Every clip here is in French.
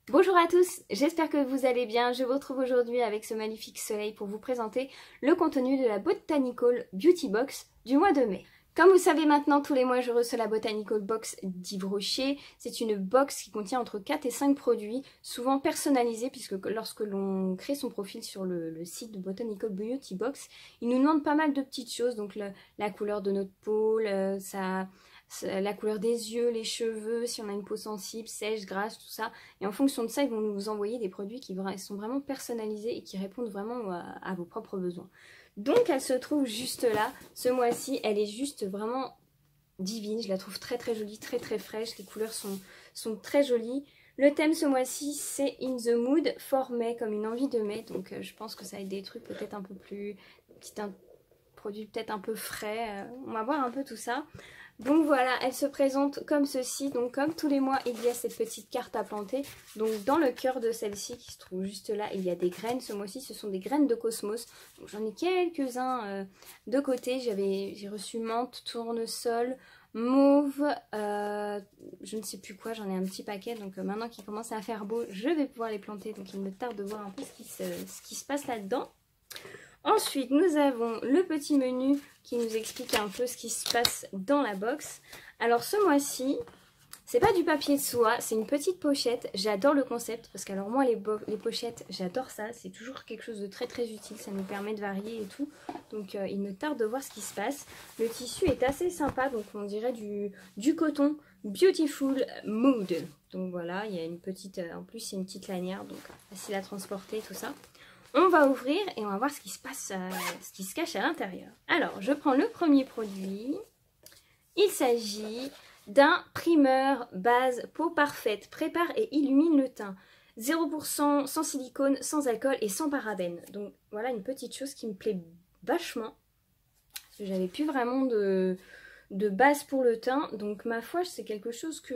Bonjour à tous, j'espère que vous allez bien. Je vous retrouve aujourd'hui avec ce magnifique soleil pour vous présenter le contenu de la Botanical Beauty Box du mois de mai. Comme vous savez maintenant, tous les mois je reçois la Botanical Box d'Yves Rocher. C'est une box qui contient entre 4 et 5 produits, souvent personnalisés, puisque lorsque l'on crée son profil sur le site de Botanical Beauty Box, il nous demande pas mal de petites choses, donc la couleur de notre peau, la couleur des yeux, les cheveux, si on a une peau sensible, sèche, grasse, tout ça. Et en fonction de ça, ils vont nous envoyer des produits qui sont vraiment personnalisés et qui répondent vraiment à vos propres besoins. Donc elle se trouve juste là. Ce mois-ci, elle est juste vraiment divine. Je la trouve très très jolie, très très fraîche. Les couleurs sont très jolies. Le thème ce mois-ci, c'est In the Mood for May, comme une envie de mai. Donc je pense que ça va être des trucs peut-être un peu plus... produit peut-être un peu frais. On va voir un peu tout ça. Donc voilà, elle se présente comme ceci. Donc comme tous les mois, il y a cette petite carte à planter. Donc dans le cœur de celle-ci, qui se trouve juste là, il y a des graines. Ce mois-ci, ce sont des graines de cosmos. J'en ai quelques-uns de côté. J'ai reçu menthe, tournesol, mauve, je ne sais plus quoi. J'en ai un petit paquet. Donc maintenant qu'il commence à faire beau, je vais pouvoir les planter. Donc il me tarde de voir un peu ce qui se passe là-dedans. Ensuite, nous avons le petit menu qui nous explique un peu ce qui se passe dans la box. Alors ce mois-ci, c'est pas du papier de soie, c'est une petite pochette. J'adore le concept parce que alors moi les pochettes, j'adore ça. C'est toujours quelque chose de très très utile, ça nous permet de varier et tout. Donc il me tarde de voir ce qui se passe. Le tissu est assez sympa, donc on dirait du coton. Beautiful Mood. Donc voilà, il y a une petite, en plus c'est une petite lanière, donc facile à transporter, tout ça. On va ouvrir et on va voir ce qui se passe, ce qui se cache à l'intérieur. Alors, je prends le premier produit. Il s'agit d'un primeur base peau parfaite. Prépare et illumine le teint. 0% sans silicone, sans alcool et sans parabènes. Donc voilà une petite chose qui me plaît vachement. Parce que j'avais plus vraiment de base pour le teint. Donc ma foi, c'est quelque chose qui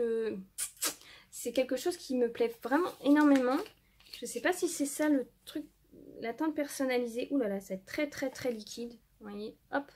me plaît vraiment énormément. Je sais pas si c'est ça le truc. La teinte personnalisée, ouh là là, c'est très très très liquide. Vous voyez, hop,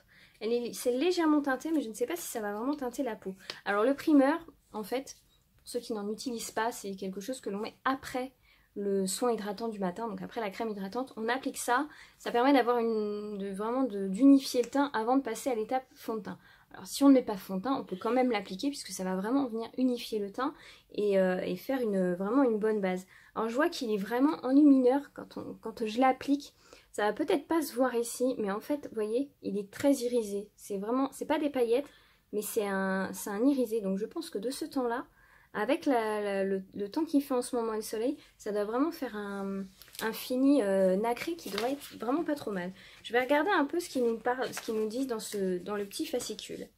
c'est légèrement teinté, mais je ne sais pas si ça va vraiment teinter la peau. Alors le primeur, en fait, pour ceux qui n'en utilisent pas, c'est quelque chose que l'on met après le soin hydratant du matin, donc après la crème hydratante. On applique ça, ça permet d'avoir vraiment d'unifier le teint avant de passer à l'étape fond de teint. Alors si on ne met pas fond de teint, on peut quand même l'appliquer puisque ça va vraiment venir unifier le teint et faire vraiment une bonne base. Alors je vois qu'il est vraiment enlumineur quand je l'applique. Ça va peut-être pas se voir ici, mais en fait, vous voyez, il est très irisé. C'est pas des paillettes, mais c'est un irisé. Donc je pense que de ce temps-là, avec le temps qu'il fait en ce moment et le soleil, ça doit vraiment faire un fini nacré qui doit être vraiment pas trop mal. Je vais regarder un peu ce qu'ils nous disent dans le petit fascicule.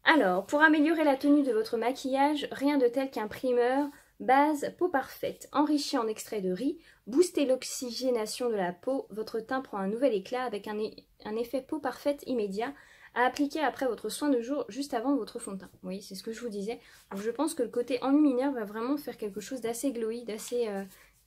Alors, pour améliorer la tenue de votre maquillage, rien de tel qu'un primeur base peau parfaite, enrichi en extrait de riz, boostez l'oxygénation de la peau, votre teint prend un nouvel éclat avec un effet peau parfaite immédiat à appliquer après votre soin de jour juste avant votre fond de teint. Oui, c'est ce que je vous disais. Donc, je pense que le côté enlumineur va vraiment faire quelque chose d'assez glowy,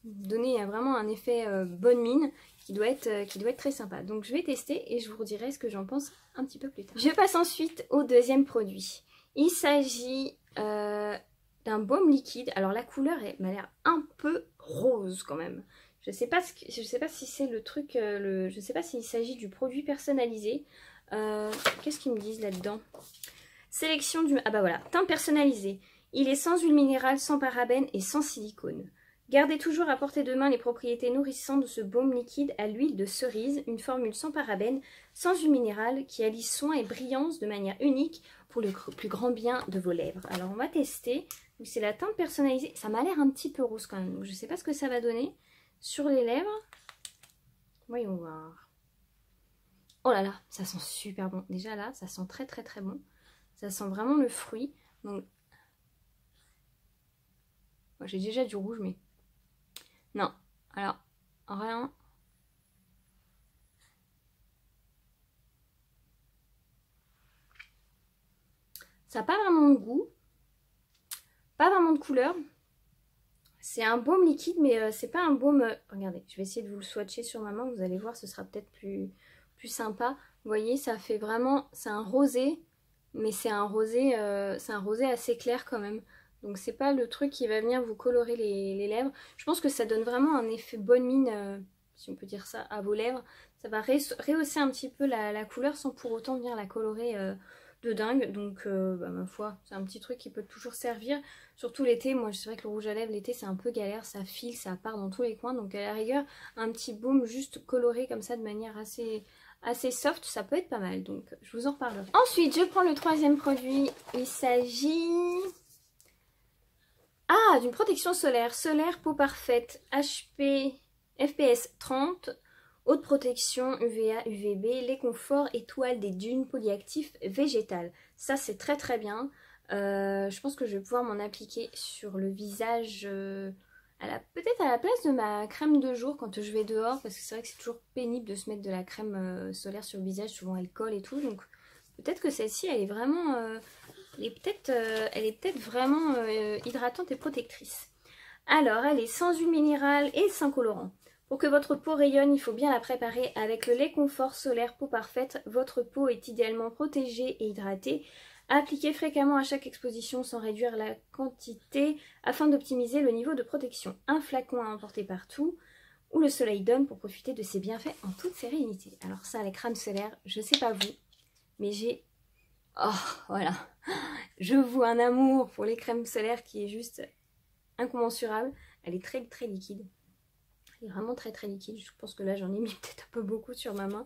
donner vraiment un effet bonne mine qui doit être très sympa. Donc je vais tester et je vous redirai ce que j'en pense un petit peu plus tard. Je passe ensuite au deuxième produit. Il s'agit d'un baume liquide. Alors la couleur m'a l'air un peu rose quand même. Je sais pas si c'est le truc, je sais pas s'il s'agit du produit personnalisé. Qu'est-ce qu'ils me disent là-dedans? Sélection du... Ah bah voilà, teint personnalisé. Il est sans huile minérale, sans parabènes et sans silicone. Gardez toujours à portée de main les propriétés nourrissantes de ce baume liquide à l'huile de cerise, une formule sans parabènes, sans huile minérale, qui allie soin et brillance de manière unique pour le plus grand bien de vos lèvres. Alors on va tester. C'est la teinte personnalisée. Ça m'a l'air un petit peu rose quand même. Donc je ne sais pas ce que ça va donner sur les lèvres. Voyons voir. Oh là là, ça sent super bon. Déjà là, ça sent très très très bon. Ça sent vraiment le fruit. Donc, j'ai déjà du rouge, mais... Non, alors, rien. Ça n'a pas vraiment de goût. Pas vraiment de couleur. C'est un baume liquide, mais c'est pas un baume... Regardez, je vais essayer de vous le swatcher sur ma main. Vous allez voir, ce sera peut-être plus sympa. Vous voyez, ça fait vraiment... C'est un rosé, mais c'est un rosé assez clair quand même. Donc c'est pas le truc qui va venir vous colorer les lèvres. Je pense que ça donne vraiment un effet bonne mine, si on peut dire ça, à vos lèvres. Ça va rehausser un petit peu la couleur sans pour autant venir la colorer de dingue. Donc ma foi, c'est un petit truc qui peut toujours servir. Surtout l'été, moi c'est vrai que le rouge à lèvres l'été c'est un peu galère, ça file, ça part dans tous les coins. Donc à la rigueur, un petit baume juste coloré comme ça de manière assez soft, ça peut être pas mal. Donc je vous en reparlerai. Ensuite, je prends le troisième produit. Il s'agit... d'une protection solaire. Solaire peau parfaite, HP, FPS 30, haute protection, UVA, UVB, les conforts, étoiles des dunes, polyactif, végétal. Ça c'est très très bien. Je pense que je vais pouvoir m'en appliquer sur le visage, peut-être à la place de ma crème de jour quand je vais dehors. Parce que c'est vrai que c'est toujours pénible de se mettre de la crème solaire sur le visage. Souvent elle colle et tout. Donc peut-être que celle-ci elle est vraiment... elle est peut-être vraiment hydratante et protectrice. Alors, elle est sans huile minérale et sans colorant. Pour que votre peau rayonne, il faut bien la préparer avec le lait confort solaire peau parfaite. Votre peau est idéalement protégée et hydratée. Appliquez fréquemment à chaque exposition sans réduire la quantité afin d'optimiser le niveau de protection. Un flacon à emporter partout où le soleil donne pour profiter de ses bienfaits en toute sérénité. Alors ça, les crèmes solaires, je sais pas vous, mais j'ai... Oh, voilà. Je voue un amour pour les crèmes solaires qui est juste incommensurable. Elle est très très liquide. Elle est vraiment très très liquide. Je pense que là j'en ai mis peut-être un peu beaucoup sur ma main.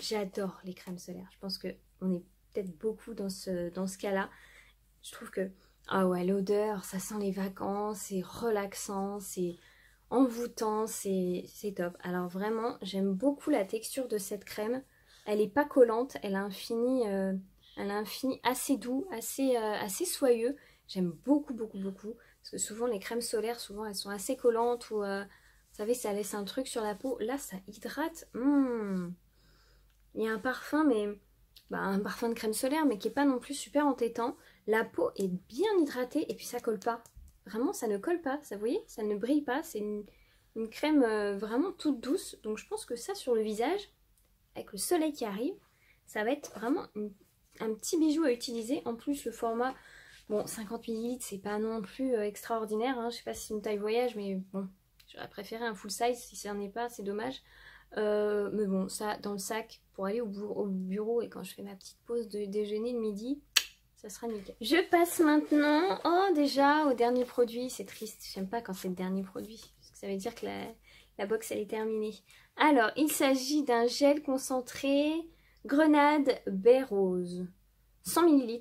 J'adore les crèmes solaires. Je pense qu'on est peut-être beaucoup dans ce cas-là. Je trouve que, ah ouais, l'odeur, ça sent les vacances, c'est relaxant, c'est envoûtant, c'est top. Alors vraiment, j'aime beaucoup la texture de cette crème. Elle n'est pas collante, elle a un fini... Elle a un fini assez doux, assez soyeux. J'aime beaucoup, beaucoup, beaucoup. Parce que souvent, les crèmes solaires, souvent, elles sont assez collantes ou, vous savez, ça laisse un truc sur la peau. Là, ça hydrate. Il y a un parfum, mais un parfum de crème solaire, mais qui n'est pas non plus super entêtant. La peau est bien hydratée et puis ça colle pas. Vraiment, ça ne colle pas. Ça, vous voyez, ça ne brille pas. C'est une crème vraiment toute douce. Donc, je pense que ça, sur le visage, avec le soleil qui arrive, ça va être vraiment un petit bijou à utiliser. En plus le format, bon 50 ml c'est pas non plus extraordinaire, hein. Je sais pas si c'est une taille voyage, mais bon, j'aurais préféré un full size. Si ça n'en est pas, c'est dommage. Mais bon, ça dans le sac pour aller au bureau et quand je fais ma petite pause de déjeuner de midi, ça sera nickel. Je passe maintenant, déjà au dernier produit. C'est triste, j'aime pas quand c'est le dernier produit parce que ça veut dire que la box elle est terminée. Alors il s'agit d'un gel concentré Grenade baie rose, 100 ml.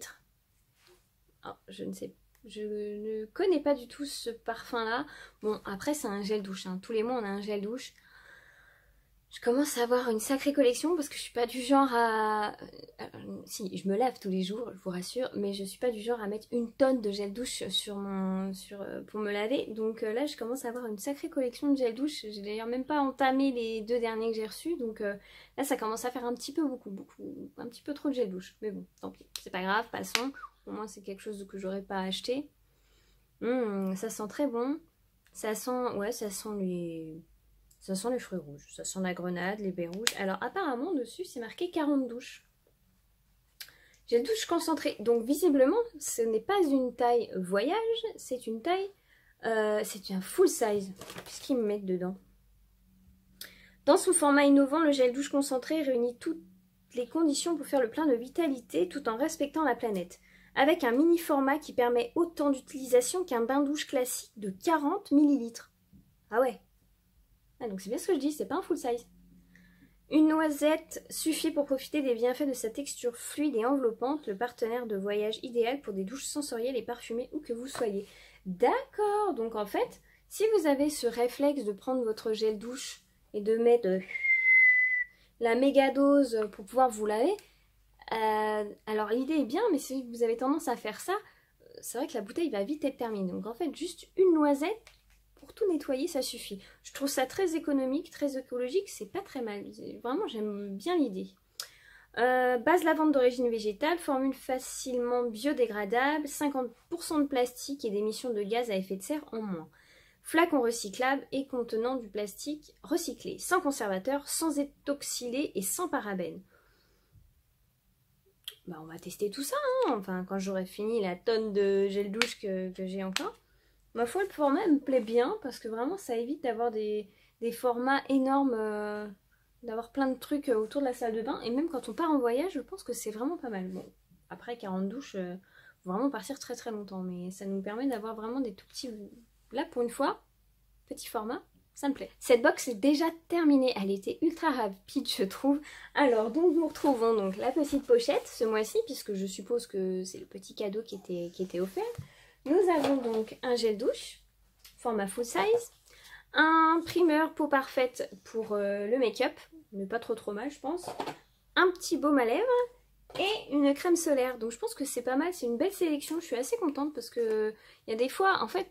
Oh, je ne connais pas du tout ce parfum là. Bon, après c'est un gel douche, hein. Tous les mois on a un gel douche. Je commence à avoir une sacrée collection parce que je suis pas du genre à... si, je me lave tous les jours, je vous rassure, mais je suis pas du genre à mettre une tonne de gel douche pour me laver. Donc là, je commence à avoir une sacrée collection de gel douche. J'ai d'ailleurs même pas entamé les 2 derniers que j'ai reçus. Donc là, ça commence à faire un petit peu un petit peu trop de gel douche. Mais bon, tant pis, c'est pas grave, passons. Au moins, c'est quelque chose que j'aurais pas acheté. Ça sent très bon. Ça sent, ouais, ça sent les fruits rouges, ça sent la grenade, les baies rouges. Alors apparemment dessus c'est marqué 40 douches. Gel douche concentré. Donc visiblement ce n'est pas une taille voyage, c'est une taille, c'est un full size. Qu'est-ce qu'ils me mettent dedans? Dans son format innovant, le gel douche concentré réunit toutes les conditions pour faire le plein de vitalité tout en respectant la planète. Avec un mini format qui permet autant d'utilisation qu'un bain douche classique de 40 ml. Ah ouais. Ah, donc c'est bien ce que je dis, c'est pas un full size. Une noisette suffit pour profiter des bienfaits de sa texture fluide et enveloppante, le partenaire de voyage idéal pour des douches sensorielles et parfumées où que vous soyez. D'accord, donc en fait, si vous avez ce réflexe de prendre votre gel douche et de mettre la méga dose pour pouvoir vous laver, alors l'idée est bien, mais si vous avez tendance à faire ça, c'est vrai que la bouteille va vite être terminée. Donc en fait, juste une noisette, pour tout nettoyer, ça suffit. Je trouve ça très économique, très écologique, c'est pas très mal. Vraiment, j'aime bien l'idée. Base lavande d'origine végétale, formule facilement biodégradable, 50% de plastique et d'émissions de gaz à effet de serre en moins. Flacon recyclable et contenant du plastique recyclé, sans conservateur, sans étoxylé et sans parabènes. bah, on va tester tout ça, hein. Enfin quand j'aurai fini la tonne de gel douche que j'ai encore. Ma foi, le format me plaît bien parce que vraiment ça évite d'avoir des formats énormes, d'avoir plein de trucs autour de la salle de bain. Et même quand on part en voyage, je pense que c'est vraiment pas mal. Bon, après 40 douches, faut vraiment partir très très longtemps. Mais ça nous permet d'avoir vraiment des tout petits... Là, pour une fois, petit format, ça me plaît. Cette box est déjà terminée. Elle était ultra rapide, je trouve. Alors, donc, nous retrouvons donc la petite pochette ce mois-ci, puisque je suppose que c'est le petit cadeau qui était offert. Nous avons donc un gel douche, format full size, un primer peau parfaite pour le make-up, mais pas trop mal je pense, un petit baume à lèvres et une crème solaire. Donc je pense que c'est pas mal, c'est une belle sélection, je suis assez contente parce que il y a des fois, en fait,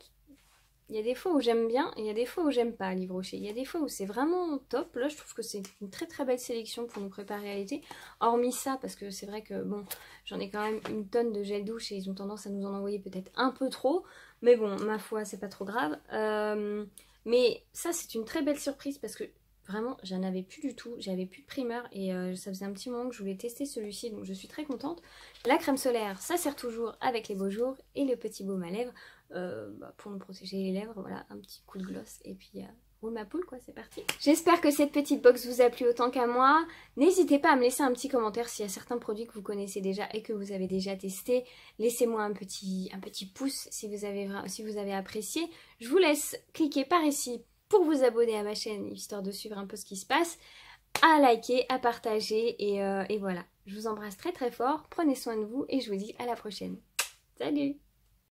il y a des fois où j'aime bien et il y a des fois où j'aime pas Livre Rocher. Il y a des fois où c'est vraiment top. Là, je trouve que c'est une très belle sélection pour nous préparer à l'été. Hormis ça, parce que c'est vrai que bon, j'en ai quand même une tonne de gel douche et ils ont tendance à nous en envoyer peut-être un peu trop. Mais bon, ma foi, c'est pas trop grave. Mais ça, c'est une très belle surprise parce que vraiment, j'en avais plus du tout. J'avais plus de primer et ça faisait un petit moment que je voulais tester celui-ci. Donc je suis très contente. La crème solaire, ça sert toujours avec les beaux jours. Et le petit baume à lèvres. Pour nous protéger les lèvres, voilà, un petit coup de gloss et puis roule ma poule quoi, c'est parti. J'espère que cette petite box vous a plu autant qu'à moi. N'hésitez pas à me laisser un petit commentaire s'il y a certains produits que vous connaissez déjà et que vous avez déjà testé. Laissez-moi un petit pouce si vous avez apprécié. Je vous laisse cliquer par ici pour vous abonner à ma chaîne, histoire de suivre un peu ce qui se passe, à liker, à partager et voilà. Je vous embrasse très fort, prenez soin de vous et je vous dis à la prochaine. Salut!